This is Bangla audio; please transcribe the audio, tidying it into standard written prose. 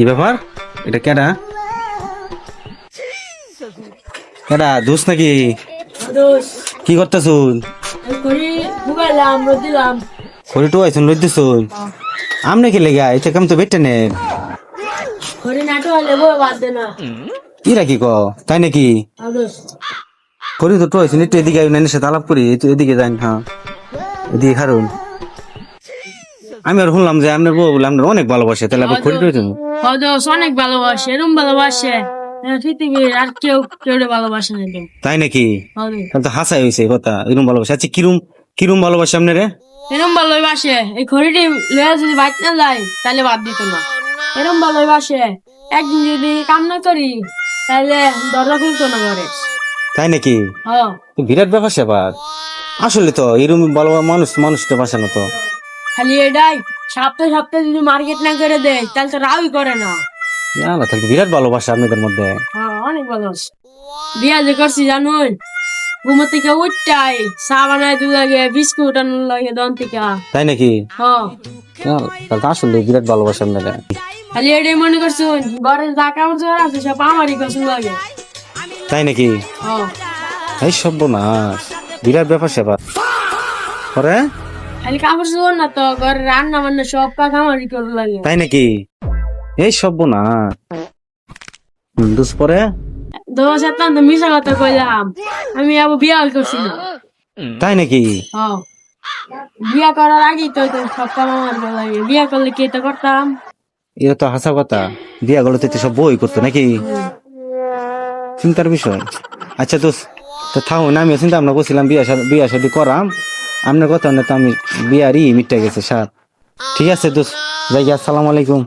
কি ব্যাপার? এটা কেডা? কেডা দোষ নাকি? দোষ কি করতেছুন? করি বুগাইলাম দিলাম খড়ি টুয়াইছুন লই দিছুন? আমনে কি লেগা এটা কাম তো বেটে নে। করি নাটো হলে বই বাদ দে না ইরা কি ক? তাই নাকি? দোষ খড়ি তো টুয়াইছুন, একটু এদিকে আইন, সাথে আলাপ করি, একটু এদিকে যাইন। হ্যাঁ, এদিকে খারুন। আমি আর শুনলাম যে আপনার বউ বলে আপনার অনেক ভালোবাসে, তাহলে আবার খড়ি টুয়াইছুন? দোষ অনেক ভালোবাসে এরম ভালোবাসে পৃথিবীর আর কেউ কেউ ভালোবাসে না কেউ। তাই নাকি? হবে তাহলে তো হাসাই হয়েছে কথা, এরম ভালোবাসে। আচ্ছা কিরম কিরম ভালোবাসে আপনারে? এরম ভালোবাসে এই ঘড়িটি লয়ে যদি বাইক না যায় তাহলে বাদ দিত না। এরম ভালোবাসে একদিন যদি কাম না করি তাহলে দরজা খুলতো না ঘরে। তাই নাকি? হ্যাঁ তো বিরাট ব্যাপার স্যাপার। আসলে তো এরম ভালো মানুষ মানুষটা বাসে না তো। খালি এটাই সপ্তাহে সপ্তাহে যদি মার্কেট না করে দেয় তাহলে তো রাউই করে না। না তাহলে তো বিরাট ভালোবাসা আপনাদের মধ্যে। হ্যাঁ অনেক ভালোবাসে। বিয়া যে করছি জানুন ঘুমো থেকে উঠটাই চা বানায় দু লাগে বিস্কুট আনার লাগে দন থেকে। তাই নাকি? হ্যাঁ তাহলে তো আসলে বিরাট ভালোবাসা আপনারা। খালি এটাই মনে করছুন ঘরে যা কামড় চোর আছে সব আমারই করছুন লাগে। তাই নাকি? হ্যাঁ এই সর্বনাশ, বিরাট ব্যাপার স্যাপার। পরে খালি কামড় চোর না তো ঘরে রান্না বান্না সব কাজ আমারই করে লাগে। তাই নাকি? এই সর্বনাশ। দুস পরে দশ তো মিশা কথা কইলাম আমি আবার বিয়া করছি না। তাই নাকি? হ্যাঁ বিয়া করার আগেই তো তো সব কাম আমার করে লাগে, বিয়া করলে কি তো করতাম। এটা তো হাসা কথা। বিয়া গেল তো সব বই করতো নাকি? চিন্তার বিষয়। আচ্ছা দোষ, তো থাকুন, আমি চিন্তা ভাবনা করছিলাম বিয়া শাদী করাম। আপনার কথা না তো আমি বিয়ারই মিটে গেছে সার। ঠিক আছে দোষ, যাই, আসসালামু আলাইকুম।